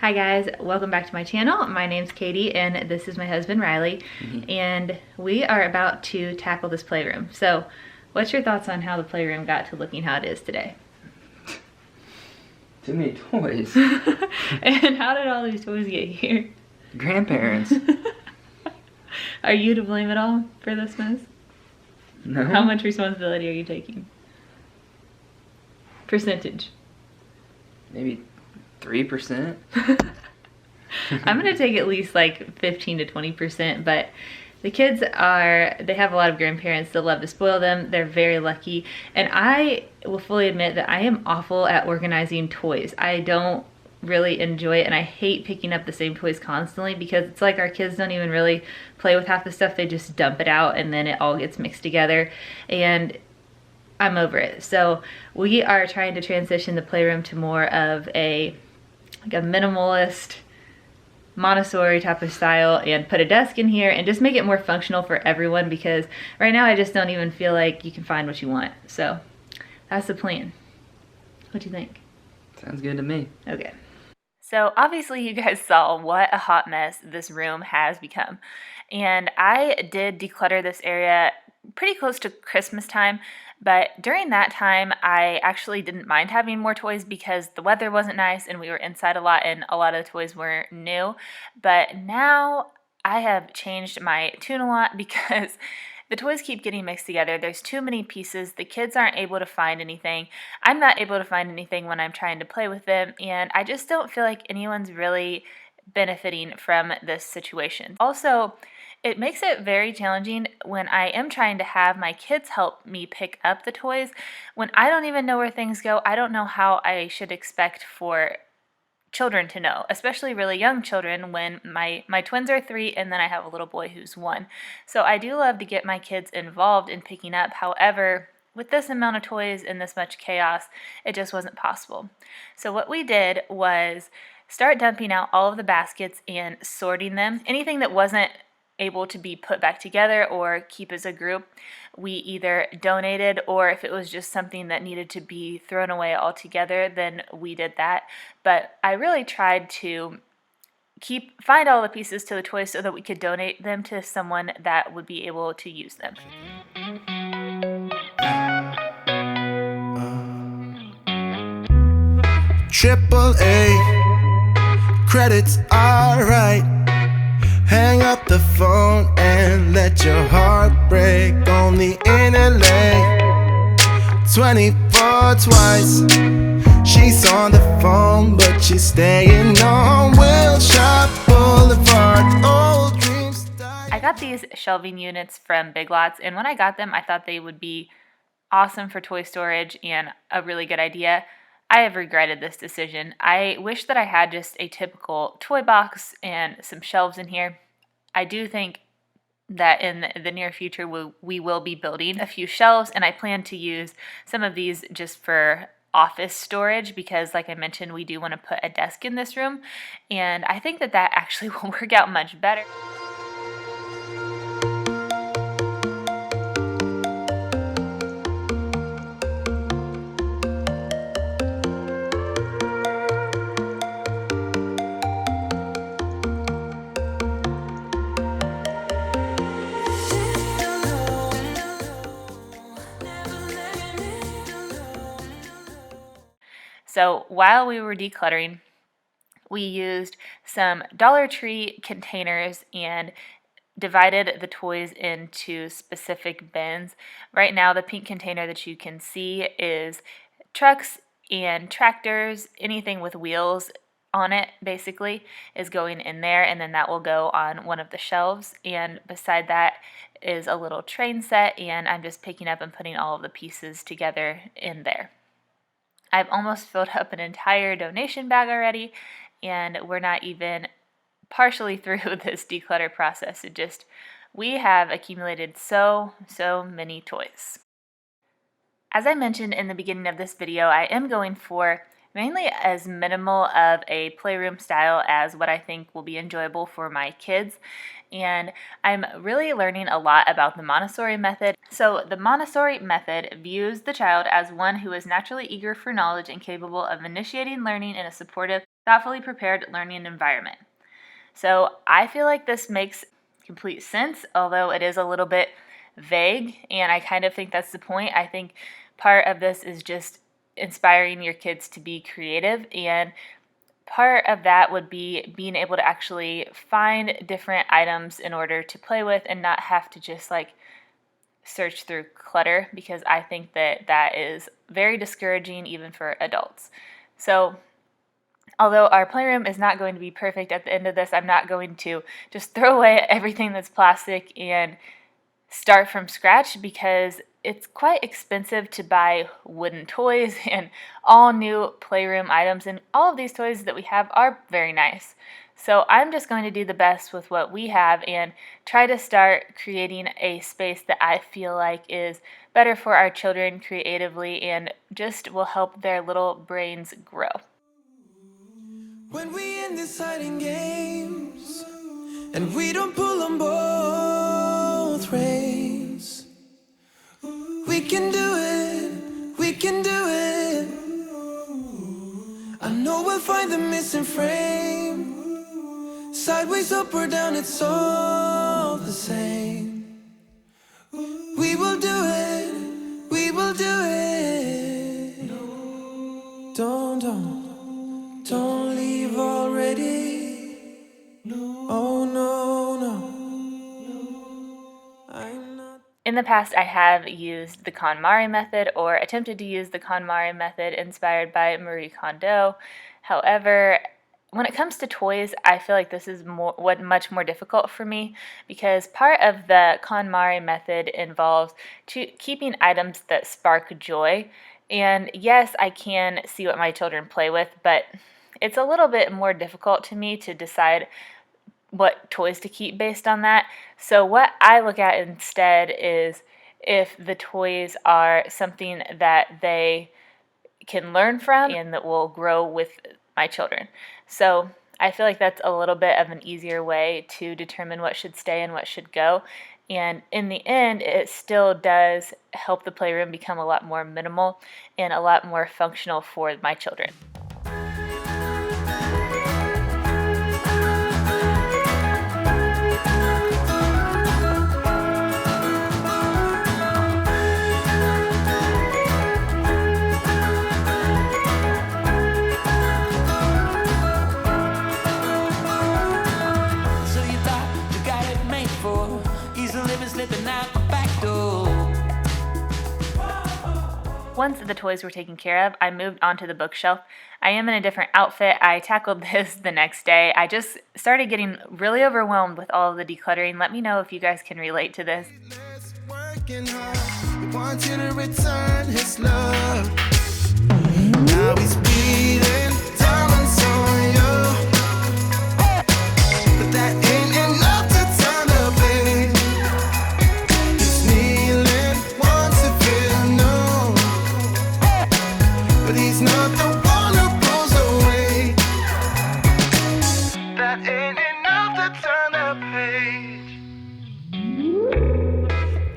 Hi guys, welcome back to my channel. My name's Katie and this is my husband Riley, and we are about to tackle this playroom. So what's your thoughts on how the playroom got to looking how it is today? Too many toys. And how did all these toys get here? Grandparents. Are you to blame at all for this mess? No. How much responsibility are you taking? Percentage. Maybe 3%. I'm gonna take at least like 15 to 20%, but the kids they have a lot of grandparents that love to spoil them. They're very lucky, and I will fully admit that I am awful at organizing toys. I don't really enjoy it, and I hate picking up the same toys constantly because it's like our kids don't even really play with half the stuff. They just dump it out and then it all gets mixed together, and I'm over it. So we are trying to transition the playroom to more of a minimalist Montessori type of style and put a desk in here and just make it more functional for everyone, because right now I just don't even feel like you can find what you want. So that's the plan. What do you think? Sounds good to me. Okay. So obviously you guys saw what a hot mess this room has become. And I did declutter this area pretty close to Christmas time, but during that time I actually didn't mind having more toys because the weather wasn't nice and we were inside a lot and a lot of the toys were new. But now I have changed my tune a lot because the toys keep getting mixed together. There's too many pieces. The kids aren't able to find anything. I'm not able to find anything when I'm trying to play with them, and I just don't feel like anyone's really benefiting from this situation. Also, it makes it very challenging when I am trying to have my kids help me pick up the toys. When I don't even know where things go, I don't know how I should expect for children to know, especially really young children, when my twins are 3 and then I have a little boy who's 1. So I do love to get my kids involved in picking up. However, with this amount of toys and this much chaos, it just wasn't possible. So what we did was start dumping out all of the baskets and sorting them. Anything that wasn't able to be put back together or keep as a group, we either donated, or if it was just something that needed to be thrown away altogether, then we did that. But I really tried to find all the pieces to the toys so that we could donate them to someone that would be able to use them. AAA credits are right. Hang up the phone and let your heart break. Only in LA 24 twice. She's on the phone but she's staying on Wilshire Boulevard. Old dreams die. I got these shelving units from Big Lots, and when I got them I thought they would be awesome for toy storage and a really good idea. I have regretted this decision. I wish that I had just a typical toy box and some shelves in here. I do think that in the near future we will be building a few shelves, and I plan to use some of these just for office storage because, like I mentioned, we do want to put a desk in this room, and I think that actually will work out much better. So while we were decluttering, we used some Dollar Tree containers and divided the toys into specific bins. Right now, the pink container that you can see is trucks and tractors. Anything with wheels on it basically is going in there, and then that will go on one of the shelves. And beside that is a little train set, and I'm just picking up and putting all of the pieces together in there. I've almost filled up an entire donation bag already, and we're not even partially through this declutter process. We have accumulated so many toys. As I mentioned in the beginning of this video, I am going for mainly as minimal of a playroom style as what I think will be enjoyable for my kids. And I'm really learning a lot about the Montessori method. So the Montessori method views the child as one who is naturally eager for knowledge and capable of initiating learning in a supportive thoughtfully prepared learning environment. So I feel like this makes complete sense, although it is a little bit vague, and I kind of think that's the point. I think part of this is just inspiring your kids to be creative, and part of that would be being able to actually find different items in order to play with and not have to just like search through clutter, because I think that that is very discouraging even for adults. So although our playroom is not going to be perfect at the end of this, I'm not going to just throw away everything that's plastic and start from scratch, because it's quite expensive to buy wooden toys and all new playroom items, and all of these toys that we have are very nice. So I'm just going to do the best with what we have and try to start creating a space that I feel like is better for our children creatively and just will help their little brains grow. When we in deciding games and we don't pull on both reins, we can do it, we can do it. I know we'll find the missing frame. Sideways, up or down, it's all the same. We will do it, we will do it. Don't leave already. Oh no, no. I'm not. In the past, I have used the KonMari method or attempted to use the KonMari method inspired by Marie Kondo. However, when it comes to toys, I feel like this is much more difficult for me, because part of the KonMari method involves keeping items that spark joy. And yes, I can see what my children play with, but it's a little bit more difficult to me to decide what toys to keep based on that. So what I look at instead is if the toys are something that they can learn from and that will grow with my children. So I feel like that's a little bit of an easier way to determine what should stay and what should go. And in the end, it still does help the playroom become a lot more minimal and a lot more functional for my children. Once the toys were taken care of, I moved onto the bookshelf. I am in a different outfit. I tackled this the next day. I just started getting really overwhelmed with all of the decluttering. Let me know if you guys can relate to this. Working hard, we want you to return his love. Now he's beating diamonds on you, but that ain't enough to turn the page. He's kneeling, wants to feel known, but he's not the one who pulls away. That ain't enough to turn the page.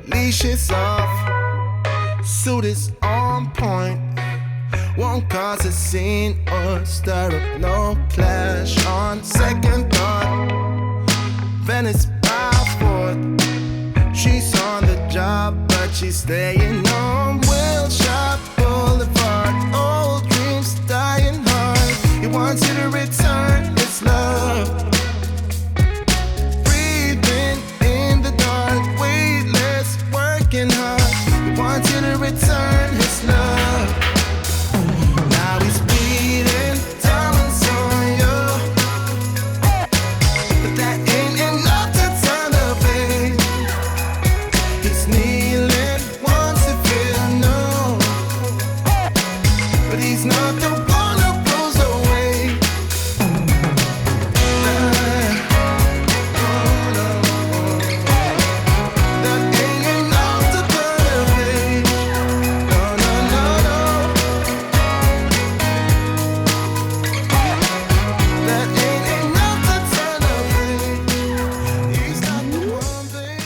Leash is off, suit is on point. Won't cause a scene or stir up no clash on second thought. Venice by fourth, she's on the job, but she's staying on Wilshire Boulevard. Old dreams dying hard. He wants you to return his love. Breathing in the dark, weightless, working hard. He wants you to return his love. Now he's beating diamonds on you, but that ain't enough to turn the page. He's kneeling, wants to feel known, but he's not the one who pulls away. That ain't enough to turn the page. No, no, no, no. That ain't enough to turn the page. He's not the one thing.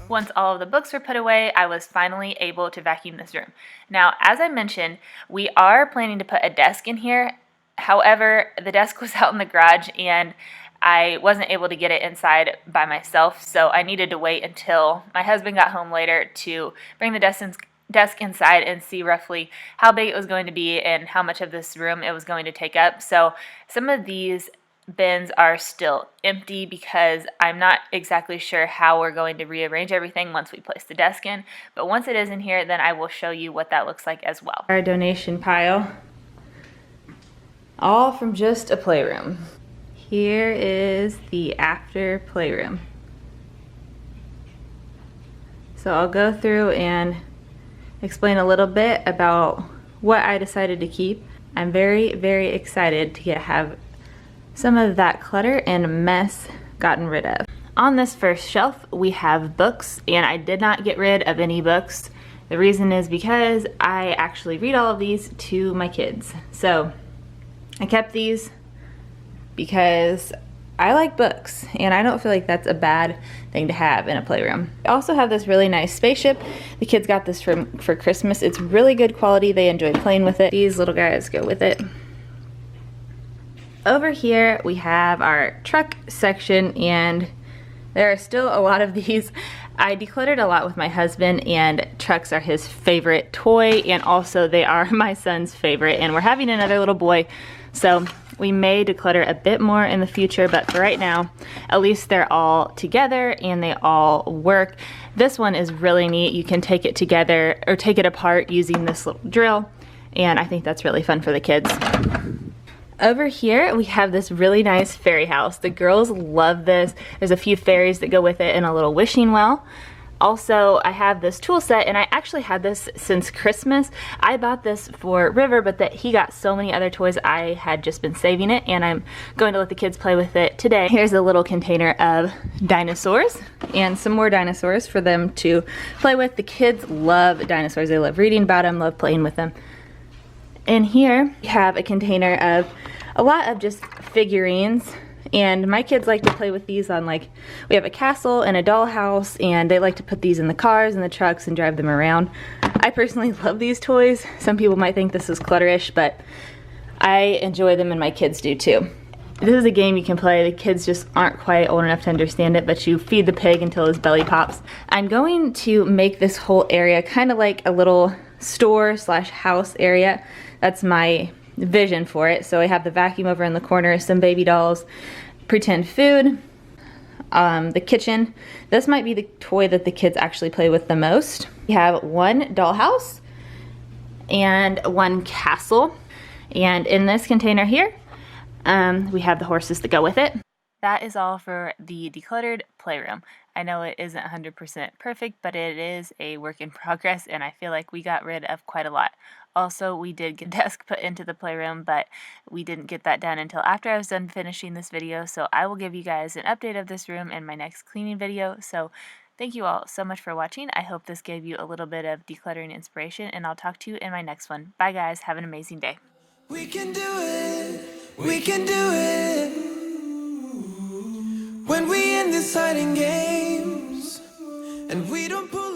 Once all of the books were put away, I was finally able to vacuum this room. Now, as I mentioned, we are planning to put a desk in here. However, the desk was out in the garage and I wasn't able to get it inside by myself, so I needed to wait until my husband got home later to bring the desk inside and see roughly how big it was going to be and how much of this room it was going to take up. So some of these bins are still empty because I'm not exactly sure how we're going to rearrange everything once we place the desk in, but once it is in here, then I will show you what that looks like as well. Our donation pile, all from just a playroom. Here is the after playroom. So I'll go through and explain a little bit about what I decided to keep. I'm very, very excited to have some of that clutter and mess gotten rid of. On this first shelf, we have books, and I did not get rid of any books. The reason is because I actually read all of these to my kids. So I kept these because I like books, and I don't feel like that's a bad thing to have in a playroom. I also have this really nice spaceship. The kids got this for Christmas. It's really good quality. They enjoy playing with it. These little guys go with it. Over here we have our truck section, and there are still a lot of these. I decluttered a lot with my husband, and trucks are his favorite toy, and also they are my son's favorite, and we're having another little boy, so we may declutter a bit more in the future, but for right now, at least they're all together and they all work. This one is really neat. You can take it together or take it apart using this little drill, and I think that's really fun for the kids. Over here, we have this really nice fairy house. The girls love this. There's a few fairies that go with it and a little wishing well. Also, I have this tool set, and I actually had this since Christmas. I bought this for River, but he got so many other toys, I had just been saving it, and I'm going to let the kids play with it today. Here's a little container of dinosaurs and some more dinosaurs for them to play with. The kids love dinosaurs. They love reading about them, love playing with them. In here, we have a container of a lot of just figurines, and my kids like to play with these on, like, we have a castle and a dollhouse, and they like to put these in the cars and the trucks and drive them around. I personally love these toys. Some people might think this is clutterish, but I enjoy them and my kids do too. This is a game you can play. The kids just aren't quite old enough to understand it, but you feed the pig until his belly pops. I'm going to make this whole area kind of like a little store slash house area. That's my vision for it. So I have the vacuum over in the corner, some baby dolls, pretend food, the kitchen. This might be the toy that the kids actually play with the most. We have one dollhouse and one castle. And in this container here, we have the horses that go with it. That is all for the decluttered playroom. I know it isn't 100% perfect, but it is a work in progress, and I feel like we got rid of quite a lot. Also, we did get a desk put into the playroom, but we didn't get that done until after I was done finishing this video, so I will give you guys an update of this room in my next cleaning video. So thank you all so much for watching. I hope this gave you a little bit of decluttering inspiration, and I'll talk to you in my next one. Bye guys, have an amazing day. We can do it, we can do it. When we end this hiding games, and we don't pull